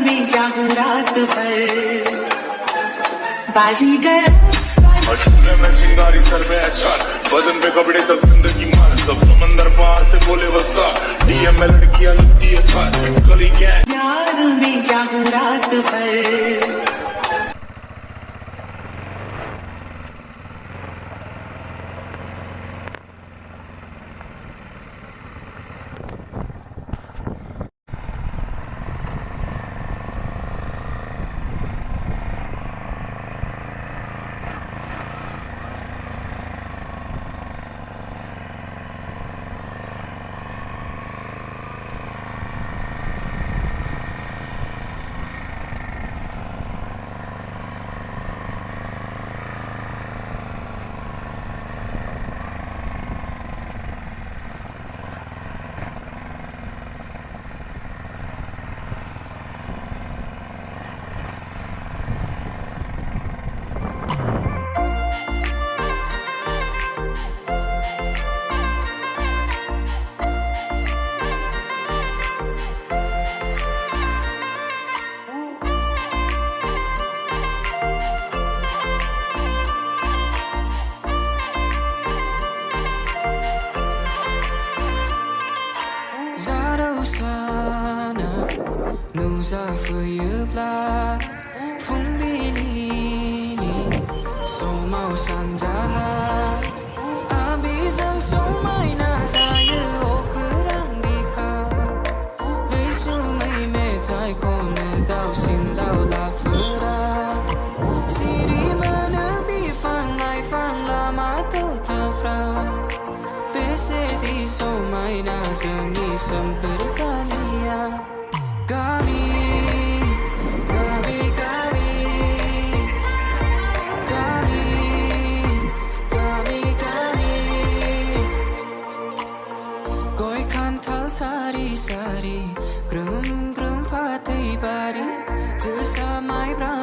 में जागूं रात भर बाजीगर अशूले में चिंगारी सर में अचार बदन पे कपड़े तक जिंदगी मस्त समंदर पार से बोले वसा डीएम में लड़कियां लगती है थार गली गैंग प्यार में जागूं रात भर sana Nuzafuyubla Fumbilini Somau sanjaha Abizang somai na saya okurang dika Resumai metai kone dau sin dau la fura Siri menebi fang lai fang lama tu tafra Pese di somai na zemi semperkania Kami Koi kantal sari-sari Grum-grum patai bari Sesamai berani